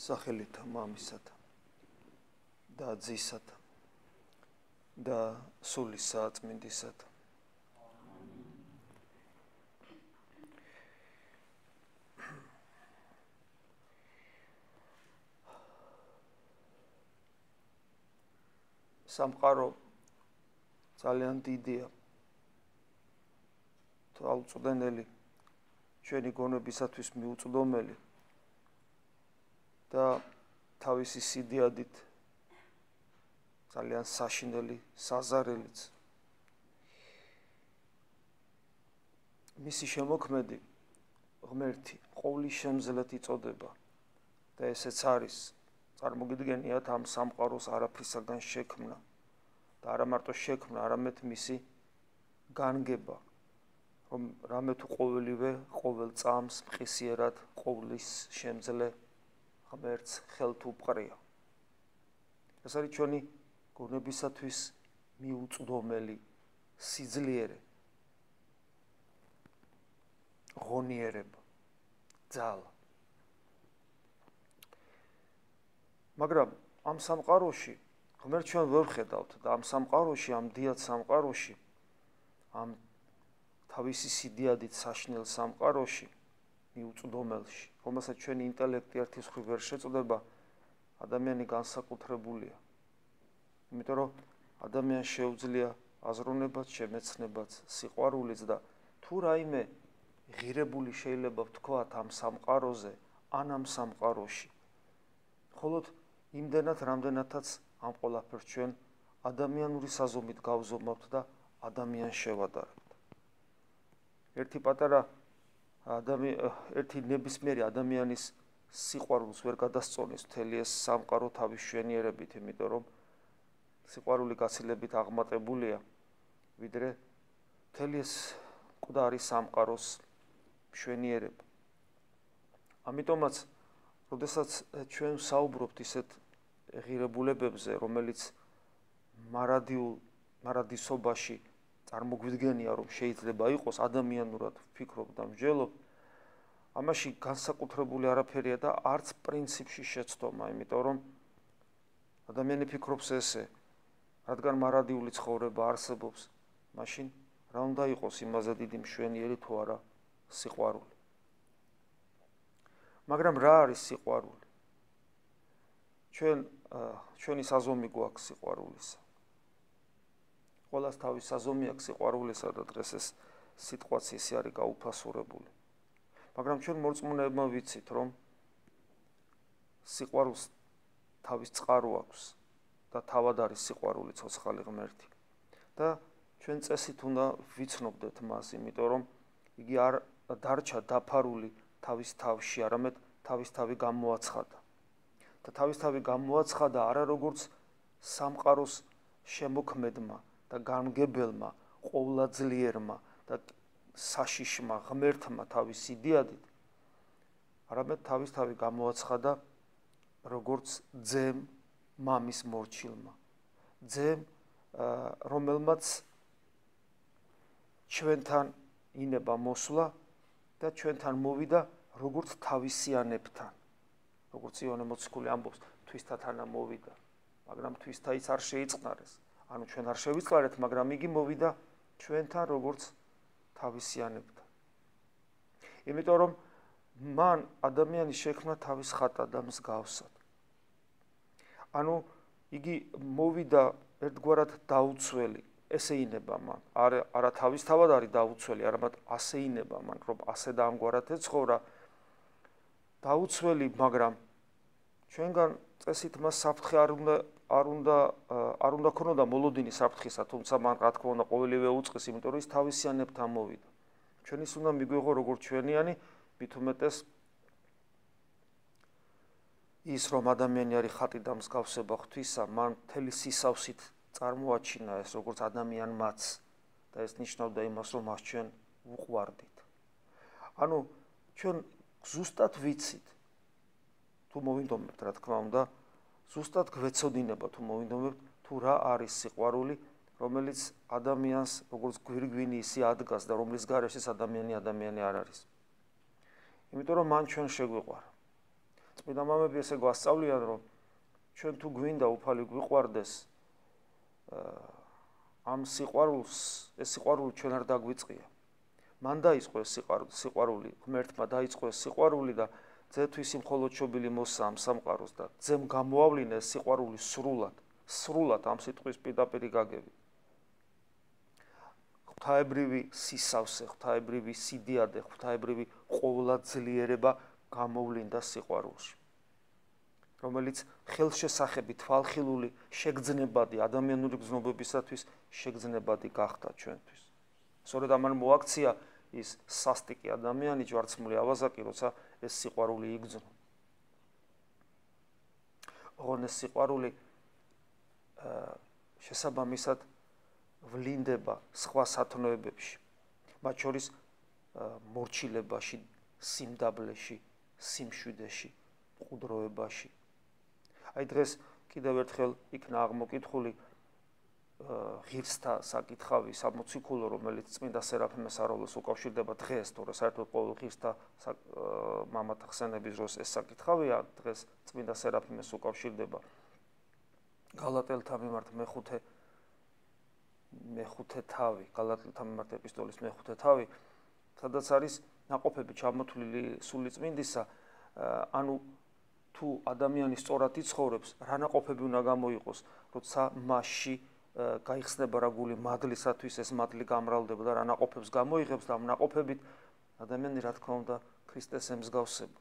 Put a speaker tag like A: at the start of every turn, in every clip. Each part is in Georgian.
A: სახელითა მამისათა და ძისათა და სულის საწმინდისათა. სამყარო ძალიან დიდია. თვალუწვდენელი, ჩვენი გონებისათვის მიუწვდომელი და თავისი სიდიადით ძალიან საშინელი, საზარელიც. მისი შემოქმედი ღმერთი ყოვლის შემძლეთ იწოდება და ესეც არის წარმოგიდგენიათ ამ სამყაროს არაფრისაგან შექმნა და არა მარტო შექმნა, არამედ მისი განგება, რომ რამე თუ ყოველივე ყოველ წამს მყისიერად ყოვლის შემძლე ღმერთს ხელთ უპყრია. ეს არის ჩვენი გონებისათვის მიუწვდომელი სიძლიერე, ღონიერება, ძალა. მაგრამ ამ სამყაროში ღმერთს ჩვენ ვერ ვხედავთ და ამ სამყაროში, ამ დიდ სამყაროში, ამ თავისი სიდიადით საშინელ სამყაროში, მიუწვდომელში, რომელსაც ჩვენი ინტელექტი ერთის მხრივ ვერ შეწდება, ადამიანი განსაკუთრებულია. იმიტომ რომ ადამიანს შეუძლია აზროვნებაც, შემეცნებაც, სიყვარულიც და თუ რაიმე ღირებული შეიძლება ვთქვათ ამ სამყაროზე, ან ამ სამყაროში. მხოლოდ იმდენად, რამდენადაც ამ ყველაფერს ჩვენ ადამიანური საზომით გავზომავთ და ადამიანს შევადარებთ. ერთი ნებისმიერი ადამიანის სიყვარულს ვერ გადასწონეს მთელი ეს სამყარო თავის მშვენიერებით, იმიტომ რომ სიყვარული გაცილებით აღმატებულია, ვიდრე მთელი ეს მკვდარი სამყაროს მშვენიერება. ამიტომაც, როდესაც ჩვენ საუბრობთ ისეთ ღირებულებებზე, რომელიც მარადისობაში წარმოგვიდგენია, რომ შეიძლება იყოს ადამიანურად ვფიქრობ და მსჯელობ, ამაში განსაკუთრებული არაფერია და არც პრინციპში შეცდომა, იმიტომ რომ ადამიანი ფიქრობს ესე, რადგან მარადიული ცხოვრება არსებობს, მაშინ რა უნდა იყოს იმაზე დიდი მშვენიერი თუ არა სიყვარული. მაგრამ რა არის სიყვარული? ჩვენი საზომი გვაქვს სიყვარულისა. ყველას თავის საზომი აქვს სიყვარულისა და დღეს ეს სიტყვაც ისე არის გაუფასურებული. მაგრამ ჩვენ მორწმუნეებმა ვიცით, რომ სიყვარულს თავის წყარო აქვს და თავად არის სიყვარული ცოცხალი ღმერთი. და ჩვენ წესით უნდა ვიცნობდეთ მას, იმიტომ რომ იგი არ დარჩა დაფარული თავის თავში, არამედ თავის თავი გამოაცხადა. და თავის თავი გამოაცხადა არა როგორც სამყაროს შემოქმედმა და გამგებელმა, ყოვლადძლიერმა და საშიშმა ღმერთმა თავის სიდიადით, არამედ თავის თავი გამოაცხადა როგორც ძემ მამის მორჩილმა, ძემ, რომელმაც ჩვენთან ინება მოსვლა და ჩვენთან მოვიდა როგორც თავისიანებთან. როგორც იოანე მოციქული ამბობს, თვისთათან მოვიდა, მაგრამ თვისთაიც არ შეიწყნარეს. ანუ ჩვენ არ შევიწყარეთ, მაგრამ იგი მოვიდა ჩვენთან როგორც თავისიანებთან. იმიტომ რომ მან ადამიანის შექმნა თავის ხატად და მსგავსად. ანუ იგი მოვიდა ერთგვარად დაუცველი, ესე ინება მან. არა თავისთავად არის დაუცველი, არამედ ასე ინება მან, რომ ასე და ამგვარად ეცხოვრა. დაუცველი, მაგრამ ჩვენგან წესით მას საფრთხე არ უნდა ქონოდა მოლოდინი საფრთხისა, თუმცა მან რა თქმა უნდა ყოველივე უწყის, იმიტომ რომ ის თავისიანებთან მოვიდა. ჩვენის უნდა მიგვიღო როგორც ჩვენიანი, მით უმეტეს ის რომ ადამიანი არის ხატი და მსგავსება ღვთისა, მან მთელი სისავსით წარმოაჩინა ეს როგორც ადამიანმაც და ეს ნიშნავდა იმას, რომ მას ჩვენ ვუყვარდით. ანუ ჩვენ ზუსტად ვიცით, თუ მოვინდომებთ, რა თქმა უნდა, ზუსტად გვეცოდინება თუ მოვინდომებთ, თუ რა არის სიყვარული, რომელიც ადამიანს როგორც გვირგვინი ისე ადგას და რომლის გარეშეც ადამიანი არ არის. იმიტომ რომ მან ჩვენ შეგვიყვარა. წმინდა მამები ესე გვასწავლიან, რომ ჩვენ თუ გვინდა უფალი გვიყვარდეს, ამ სიყვარულს, ეს სიყვარული ჩვენ არ დაგვიწყია. მან დაიწყო ეს სიყვარული, ღმერთმა დაიწყო ეს სიყვარული და ძეთვის მხოლოდ შობილი მოსა ამ სამყაროს და ძემ გამოავლინა ეს სიყვარული სრულად ამ სიტყვის პირდაპირი გაგებით. ღვთაებრივი სისავსე, ღვთაებრივი სიდიადე, ღვთაებრივი ყოვლადძლიერება გამოვლინდა სიყვარულში, რომელიც ხელშესახები, თვალხილული, შეგრძნებადი ადამიანური გზნობებისათვის შეგრძნებადი გახდა ჩვენთვის. სწორედ ამან მოაქცია ის სასტიკი ადამიანი, ჯვარცმული ავაზაკი, როცა ეს სიყვარული იგრძნო. ოღონდ ეს სიყვარული შესაბამისად ვლინდება სხვა სათნოებებში, მათ შორის მორჩილებაში, სიმდაბლეში, სიმშვიდეში, მყუდროებაში. აი დღეს კიდევ ერთხელ იქნა აღმოკითხული ღირსთა საკითხავი, სამოციქულო, რომელიც წმინდა სერაფიმე საროვლოს უკავშირდება დღეს, თორე საერთოდ ყოველ ღირსთა მამათა ხსენების დროს ეს საკითხავია, დღეს წმინდა სერაფიმეს უკავშირდება გალატელთა მიმართ მეხუთე თავი, გალატელთა მიმართ ეპისტოლის მეხუთე თავი, სადაც არის ნაყოფები ჩამოთვლილი სული წმინდისა, ანუ თუ ადამიანი სწორად იცხოვრებს, რა ნაყოფები უნდა გამოიყოს, როცა მასში გაიხსნება რა გული მადლისათვის ეს მადლი გამრავლდება და რა ნაყოფებს გამოიღებს და ამ ნაყოფებით ადამიანი რა თქმა უნდა ქრისტეს ემსგავსება.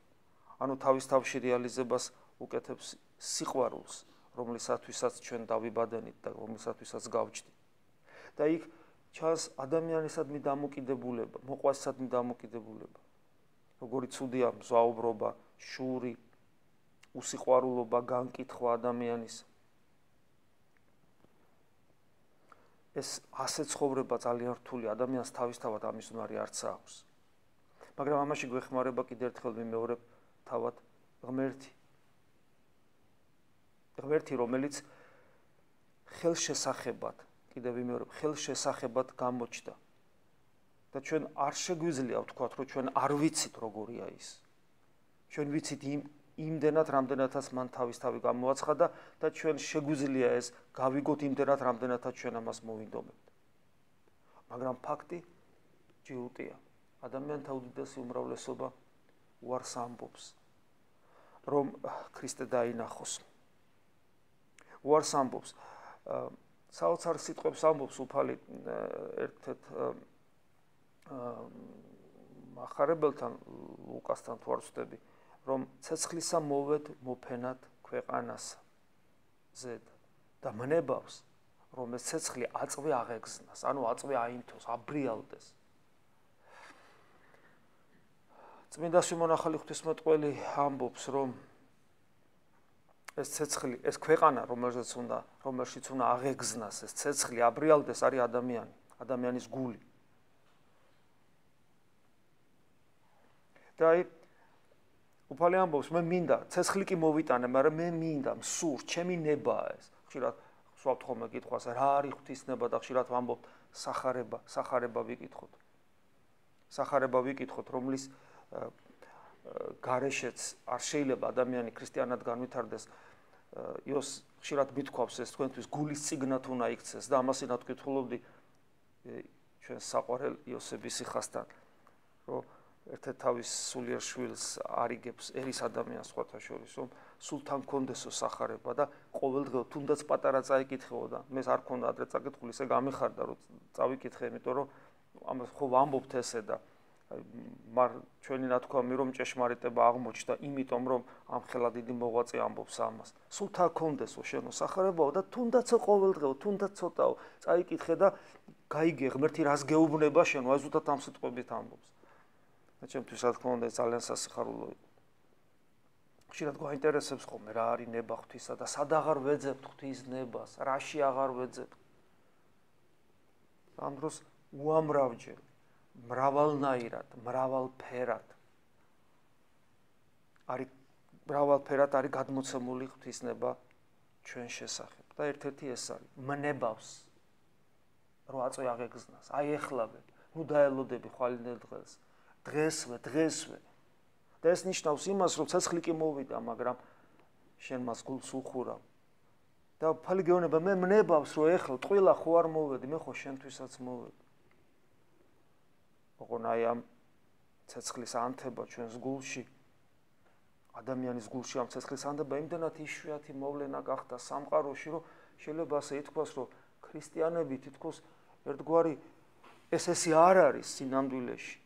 A: ანუ თავის თავში რეალიზებას უკეთებს სიყვარულს, რომლისათვისაც ჩვენ დავიბადენით და რომლისათვისაც გავჯდით. და იქ ჩანს ადამიანისადმი დამოკიდებულება, მოყვასისადმი დამოკიდებულება. როგორი ცუდია მზაუბრობა, შური, უსიყვარულობა, განკითხვა ადამიანის. ეს ასე ცხოვრება ძალიან რთული ადამიანს თავისთავად ამის უნარი არც აქვს. მაგრამ ამაში გვეხმარება კიდევ ერთხელ ვიმეორებ თავად ღმერთი. ღმერთი, რომელიც ხელშესახებად, კიდევ ვიმეორებ, ხელშესახებად გამოჩნდა. და ჩვენ არ შეგვიძლია ვთქვათ, რომ ჩვენ არ ვიცით როგორია ის. ჩვენ ვიცით იმდენად, რამდენადაც მან თავისთავი გამოაცხადა და ჩვენ შეგვიძლია ეს გავიგოთ იმდენად, რამდენადაც ჩვენ ამას მოვინდომებთ. მაგრამ ფაქტი ჯიუტია. ადამიანთა უდიდესი უმრავლესობა უარს ამბობს, რომ ქრისტე დაინახოს. უარს ამბობს. საოცარ სიტყვებს ამბობს უფალი ერთ-ერთ მახარებელთან ლუკასთან თუ არ ვცდები, რომ ცეცხლისა მოვედ მოფენად ქვეყანასა ზედ და მნებავს, რომ ეს ცეცხლი აწვე აღეგზნას, ანუ აწვე აინთოს, აბრიალდეს. წმინდა სიმონახალი ღვთისმეტყველი ამბობს, რომ ეს ცეცხლი, ეს ქვეყანა, რომელშიც უნდა აღეგზნას ეს ცეცხლი, აბრიალდეს, არის ადამიანი, ადამიანის გული. და უფალი ამბობს, მე მინდა, ცეცხლი კი მოვიტანე, მაგრამ მე მინდა, მსურს, ჩემი ნებაა ეს. ხშირად ვსვამთ ხოლმე კითხვას, რა არის ღვთისნება და ხშირად ვამბობთ სახარება ვიკითხოთ. სახარება ვიკითხოთ, რომლის გარეშეც არ შეიძლება ადამიანი ქრისტიანად განვითარდეს. იოს ხშირად მithქვავს ეს თქვენთვის გულის წიგნად უნდა იქცეს და ამას ინად ვკითხულობდი ჩვენ საყვარელ იოსების სიხასთან, რომ ერთ-ერთ თავის სულიერ შვილს არიგებს ერის ადამიანს სხვათა შორის, რომ სულთან კონდესო სახარება და ყოველდღე თუნდაც პატარა წაიკითხეო და მე არ ქონდა ადრე წაკითხული, ესე გამიხარდა რომ წავიკითხე, იმიტომ რომ ამას ხო ვამბობთ ესე და ჩვენი ნათქვამი რომ ჭეშმარიტება აღმოჩნდა, იმიტომ რომ ამ ხელა დიდი მოღვაწე ამბობს ამას. სულთან კონდესო შენო სახარებაო და თუნდაც ყოველდღეო, თუნდაც ცოტაო წაიკითხე და გაიგე ღმერთი რას გეუბნება შენო, აი ზუსტად ამ სიტყვებით ამბობს. და ჩემთვის რა თქმა უნდა ძალიან სასიხარულო იყო. ხშირად გვაინტერესებს ხოლმე რა არის ნება ღვთისა და სად აღარ ვეძებთ ღვთის ნებას, რაში აღარ ვეძებთ. ამ დროს უამრავჯერ, მრავალნაირად, მრავალფერად არის გადმოცემული ღვთის ნება ჩვენ შესახებ. და ერთ-ერთი ეს არის, მნებავს, რომ აწვე აღეგზნას, აი ეხლავე, ნუ დაელოდები ხვალინელ დღეს. დღესვე და და ეს ნიშნავს იმას, რომ ცეცხლი კი მოვიდა, მაგრამ შენ მას გულს უხურავ. და ფალი გეუბნება, მე მნებავს, რომ ეხლა ტყილა ხო არ მოვედი, მე ხო შენთვისაც მოვედი. ოღონ აი ამ ცეცხლის ანთება ჩვენს გულში, ადამიანის გულში ამ ცეცხლის ანთება იმდენად იშვიათი მოვლენა გახდა სამყაროში, რომ შეიძლება ასე ითქვას, რომ ქრისტიანები თითქოს ერთგვარი ესე არ არის სინამდვილეში.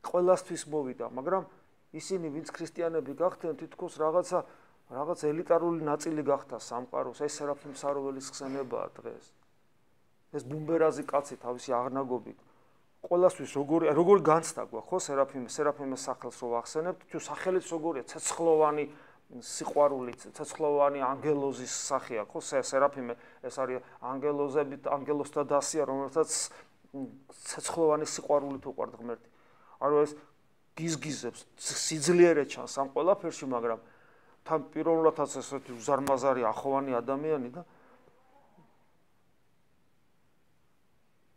A: ყველასთვის მოვიდა, მაგრამ ისინი, ვინც ქრისტიანები გახდნენ, თითქოს რაღაც ელიტარული ნაწილი გახდა სამყაროს, ეს სერაფიმ საროველის ხსენებაა დღეს. ეს ბუმბერაზი კაცი თავისი აღნაგობით. ყველასთვის როგორი განცდა გვაქვს, ხო, სერაფიმეს სახელს რო ვახსენებთ, თუ სახელიც როგორია, ცეცხლოვანი სიყვარული, ცეცხლოვანი ანგელოზის სახეა, ხო, სერაფიმე, ეს არის ანგელოზთა დასია, რომელსაც ცეცხლოვანი სიყვარულით უყვართ ღმერთი. არა ეს გიზგიზებს, სიძლიერე ჩანს ამ ყველაფერში, მაგრამ თან პირველადაც ესეთი უზარმაზარი ახოვანი ადამიანი და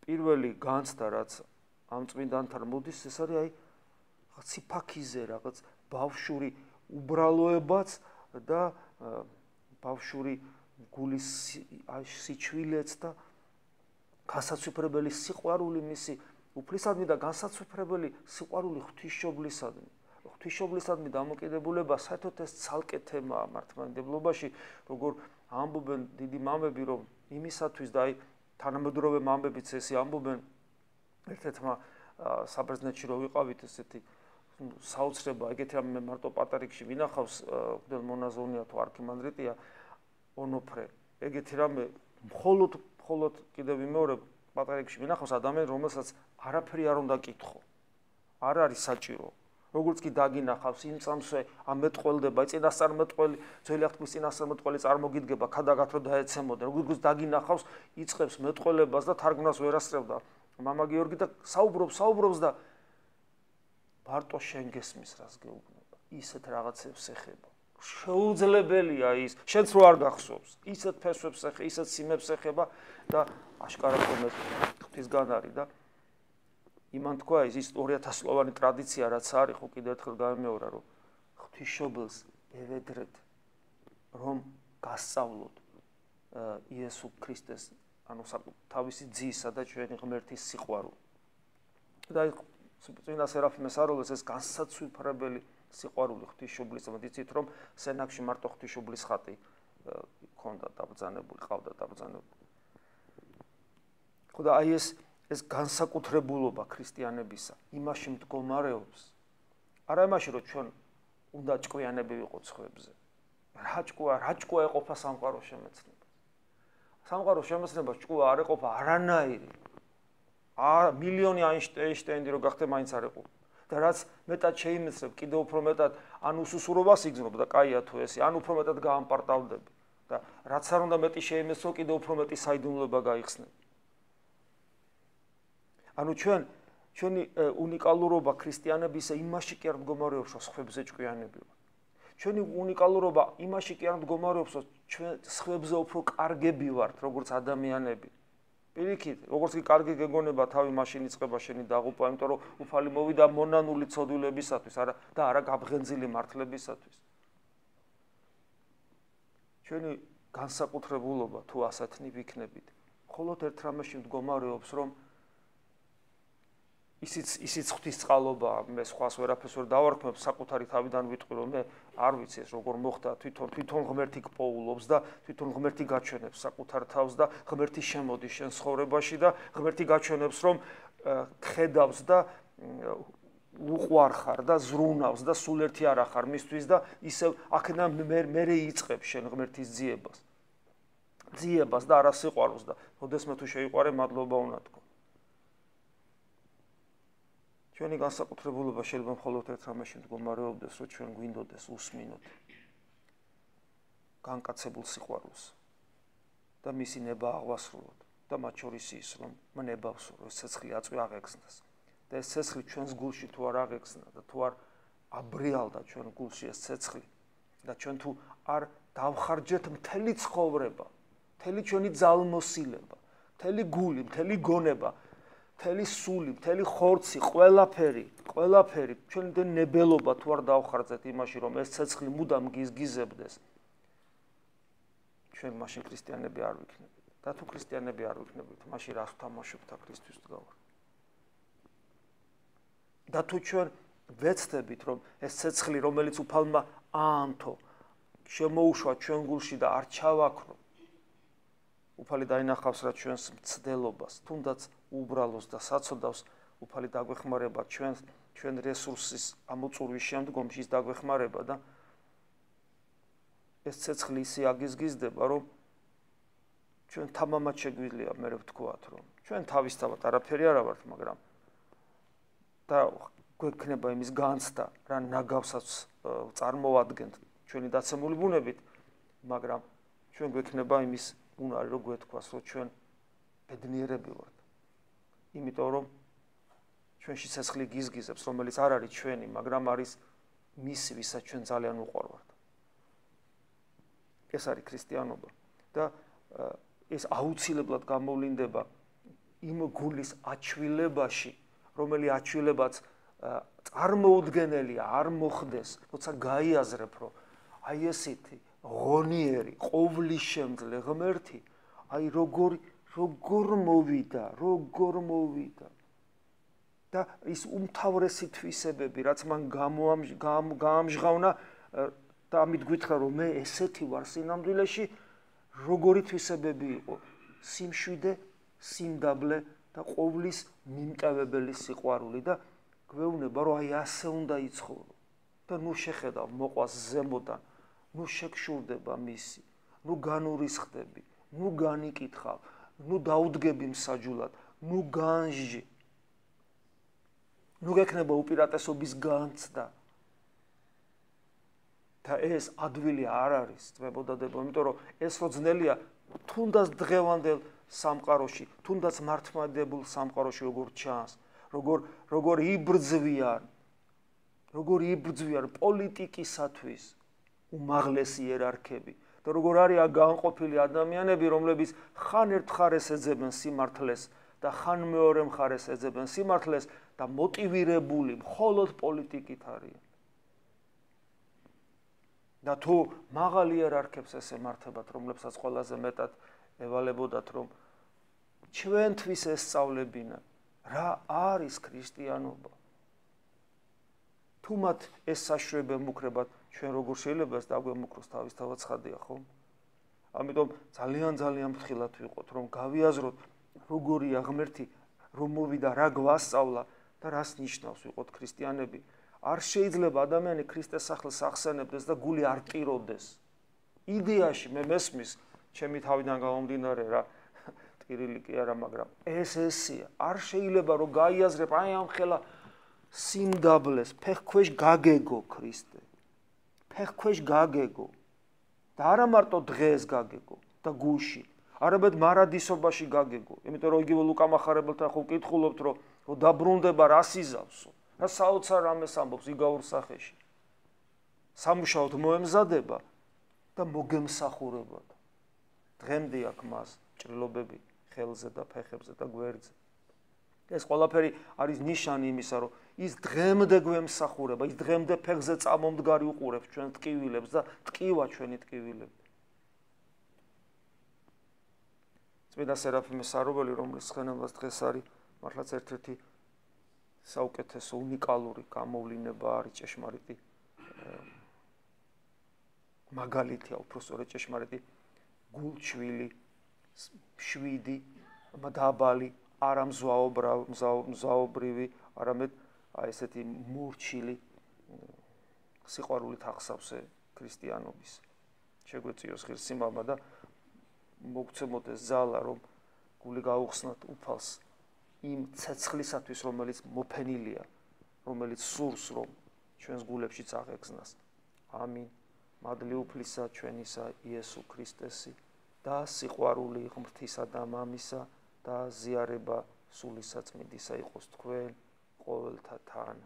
A: პირველი განცდა, რაც ამ წმინდანთან მოდის, ეს არის აი რაღაც სიფაქიზე, რაღაც ბავშვური უბრალოებაც და ბავშვური გულის სიჩვილეც და განსაცვიფრებელი სიყვარული მისი უფლისადმი და განსაცვიფრებელი სიყვარული ღვთისმშობლისადმი. ღვთისმშობლისადმი დამოკიდებულება საერთოდ ეს ცალკე თემაა მართლმადიდებლობაში, როგორ ამბობენ დიდი მამები, რომ იმისათვის და აი თანამედროვე მამებიც ესე ამბობენ, ერთ-ერთმა საბერძნეთში რო ვიყავით ესეთი საოცრება, ეგეთი რამე მარტო პატარიკში ვინახავს, მღვდელ მონაზონია თუ არქიმანდრიტია ონოფრე, ეგეთი რამე მხოლოდ კიდევ ვიმეორებ პატარიკში ვინახავს ადამიანი, რომელსაც არაფერი არ უნდა კითხო. არ არის საჭირო. როგორც კი დაგინახავს იმ წამსვე ამეტყველდება, წინასწარმეტყველი, ძველი აღთქმის წინასწარმეტყველი წარმოგიდგება, ქადაგათ რომ დაეცემოდა. როგორც დაგინახავს, იწყებს მეტყველებას და თარგმნას ვერ ასწრებდა. მამა გიორგი და საუბრობს და მარტო შენ გესმის რას გეუბნება. ისეთ რაღაცებს ეხება. შეუძლებელია ის, შენც რო არ გახსოვს. ისეთ ფესვებს ეხება, ისეთ სიმებს ეხება და აშკარად რომ ეს ღვთისგან არის და იმან თქვა ის 2000 წლოვანი ტრადიცია რაც არის, ხო კიდევ ერთხელ გამეორა, რომ ღვთისმშობელს ევედრეთ, რომ გასწავლოთ იესო ქრისტეს, ანუ თავისი ძისა და ჩვენი ღმერთის სიყვარული. და წინა სერაფიმე საროველს ეს განსაცვიფრებელი სიყვარული ღვთისმშობლისადმი, იცით რომ სენაკში მარტო ღვთისმშობლის ხატი ჰქონდა დაბრძანებული, ყავდა დაბრძანებული. ხო და აი ეს განსაკუთრებულობა ქრისტიანებისა იმაში მდგომარეობს, არა იმაში, რომ ჩვენ უნდა ჭკვიანები ვიყოთ სხვებზე. რა ჭკუა ეყოფა სამყაროს შემეცნებას. სამყაროს შემეცნებას ჭკუა არ ეყოფა არანაირი. მილიონი აინშტაინი რო გახდე, მაინც არ ეყოფა. და რაც მეტად შეიმეცნებ, კიდევ უფრო მეტად ან უსუსურობას იგზნობ და კაია თუ ესე, ან უფრო მეტად გაამპარტავდები. და რაც არ უნდა მეტი შეიმეცნო, კიდევ უფრო მეტი საიდუმლოება გაიხსნები. ანუ ჩვენი უნიკალურობა ქრისტიანებისა იმაში კი არ მდგომარეობს, რომ სხვებზე ჭკვიანები ვართ. ჩვენი უნიკალურობა იმაში კი არ მდგომარეობს, რომ ჩვენ სხვებზე უფრო კარგები ვართ, როგორც ადამიანები. პირიქით, როგორც კი კარგი გეგონება, თავი მაშინ იწყება შენი დაღუპვა, იმიტომ რომ უფალი მოვიდა მონანული ცოდვილებისათვის, და არა გაბღენძილი მართლებისათვის. ჩვენი განსაკუთრებულობა თუ ასათნი ვიქნებით, მხოლოდ ერთ რამეში მდგომარეობს, რომ ისიც ღვთისწყალობაა, მე სხვას ვერაფერს ვერ დავარქმევ, საკუთარი თავიდან ვიტყვი, რომ მე არ ვიცი ეს როგორ მოხდა, თვითონ ღმერთი გპოულობს და თვითონ ღმერთი გაჩვენებს საკუთარ თავს და ღმერთი შემოდის შენ ცხოვრებაში და ღმერთი გაჩვენებს, რომ ხედავს და უყვარხარ და ზრუნავს და სულ ერთი არ ახარ მისთვის და ისევ აქედან მერე იწყებს შენ ღმერთის ძიებას და არა სიყვარულს და ოდესმე თუ შეიყვარე, მადლობა უნდა თქვა. ჩვენი განსაკუთრებულობა შეიძლება მხოლოდ ერთ რამეში მდგომარეობდეს, რომ ჩვენ გვინდოდეს უსმინოთ განკაცებულ სიყვარულს და მისი ნება აღვასრულოთ და მათ შორის ის, რომ მნებავს, რომ ეს ცეცხლი აწვი აღექცნას. და ეს ცეცხლი ჩვენს გულში თუ არ აღექცნა და თუ არ აბრიალდა ჩვენ გულში ეს ცეცხლი და ჩვენ თუ არ დავხარჯეთ მთელი ცხოვრება, მთელი ჩვენი ძალმოსილება, მთელი გული, მთელი გონება მთელი სული, მთელი ხორცი, ყველაფერი, ჩვენი ნებელობა თუ არ დავხარჯეთ იმაში, რომ ეს ცეცხლი მუდამ გიზგიზებდეს, ჩვენ მაშინ ქრისტიანები არ ვიქნებით. და თუ ქრისტიანები არ ვიქნებით, მაშინ რას ვთამაშობთ ქრისტეს დგავარ. და თუ ჩვენ ვეცდებით, რომ ეს ცეცხლი, რომელიც უფალმა აანთო, შემოუშვა ჩვენ გულში და არ ჩავაქრო, უფალი დაინახავს რა ჩვენს მცდელობას, თუნდაც უბრალოს და საცოდავს, უფალი დაგვეხმარება ჩვენ რესურსის ამოწურვის შემდგომში ის დაგვეხმარება და ეს ცეცხლი ისე აგიზგიზდება, რომ ჩვენ თამამად შეგვიძლია მე ვთქვათ, რომ ჩვენ თავისთავად არაფერი არა ვართ, მაგრამ და გვექნება იმის განცდა, რა ნაგავსაც წარმოვადგენთ ჩვენი დაცემული ბუნებით, მაგრამ ჩვენ გვექნება იმის უნარი, რომ გვეთქვას, რომ ჩვენ ბედნიერები ვართ. იმიტომ რომ ჩვენში ცეცხლი გიზგიზებს, რომელიც არ არის ჩვენი, მაგრამ არის მისი, ვისაც ჩვენ ძალიან უყვარვართ. ეს არის ქრისტიანობა და ეს აუცილებლად გამოვლინდება იმ გულის აჩვილებაში, რომელი აჩვილებაც წარმოუდგენელია, არ მოხდეს, როცა გაიაზრებ, რომ აი ესეთი ღონიერი, ყოვლისშემძლე ღმერთი, აი როგორ მოვიდა და ის უმთავრესი თვისებები, რაც მან გაამჟღავნა და ამით გითხრა, რომ მე ესეთი ვარ სინამდვილეში, როგორი თვისებები იყო, სიმშვიდე, სიმდაბლე და ყოვლის მიმტევებელი სიყვარული და გვეუბნება, რომ აი ასე უნდა იცხოვრო და ნუ შეხედავ მოყვას ზემოდან, ნუ შეგშურდება მისი, ნუ განურისხდები, ნუ განიკითხავ, ნუ დაუდგები მსაჯულად, ნუ განსჯი, ნუ გექნება უპირატესობის განცდა. და ეს ადვილი არ არის, ძმებოდადებო, იმიტომ რომ ეს რო ძნელია, თუნდაც დღევანდელ სამყაროში, თუნდაც მართლმადიდებულ სამყაროში როგორ ჩანს, როგორ იბრძვიან პოლიტიკისათვის უმაღლესი იერარქები და როგორ არიან განყოფილი ადამიანები, რომლებიც ხან ერთ მხარეს ეძებენ სიმართლეს და ხან მეორე მხარეს ეძებენ სიმართლეს და მოტივირებული მხოლოდ პოლიტიკით არიან. და თუ მაღალ იერარქებს ეს ემართებათ, რომლებსაც ყველაზე მეტად ევალებოდათ, რომ ჩვენთვის ესწავლებინა, რა არის ქრისტიანობა. თუ მათ ეს საშუალება მუქრებათ, ჩვენ როგორ შეიძლება ეს დაგვემუქროს თავისთავად ცხადია, ხო? ამიტომ ძალიან ფრთხილად ვიყოთ, რომ გავიაზროთ, როგორია ღმერთი, რომ მოვიდა, რა გვასწავლა და რას ნიშნავს ვიყოთ ქრისტიანები. არ შეიძლება ადამიანი ქრისტეს სახელს ახსენებდეს და გული არ ტიროდეს. იდეაში მე მესმის, ჩემი თავიდან გამომდინარე რა, ტირილი კი არა, მაგრამ ესეა. არ შეიძლება რომ გაიაზრებ აი ამ ხელა სიმდაბლეს, ფეხქვეშ გაგეგო ქრისტე. ფეხქვეშ გაგეგო. და არა მარტო დღეს გაგეგო და გუში, არამედ მარადისობაში გაგეგო. იმიტომ რომ იგივე ლუკა მახარებელთან ხო ვკითხულობთ, რომ დაბრუნდება რას იზავსო. და საოცარ რამეს ამბობს იგაურ სახეში. სამუშაოდ მოემზადება და მოგემსახურებად. დღემდე აქ მას ჭრილობები ხელზე და ფეხებზე და გვერდზე. ეს ყველაფერი არის ნიშანი იმისა, რომ ის დღემდე გვემსახურება, ის დღემდე ფეხზე წამომდგარი უყურებს ჩვენ ტკივილებს და ტკივა ჩვენი ტკივილები. წმინდა სერაფიმე სარობელი, რომლის ხენებას დღეს არის მართლაც ერთ-ერთი საუკეთესო უნიკალური გამოვლინება არის ჭეშმარიტი მაგალითია, უბრალოდ ჭეშმარიტი გულჩვილი, შვიდი, დაბალი, არა მზაობრივი, არამედ აი ესეთი მურჩილი სიყვარულით ახსავსე ქრისტიანობის. შეგვეწიოს ღირსიმამა და მოგცემოდეს ძალა, რომ გული გაუხსნათ უფალს იმ ცეცხლისათვის, რომელიც მოფენილია, რომელიც სურს, რომ ჩვენს გულებშიც აღეგზნას. ამინ. მადლი უფლისა ჩვენისა იესო ქრისტესი და სიყვარული ღმრთისა და მამისა და ზიარება სული საწმინდისა იყოს თქვენ ყოველთა თან.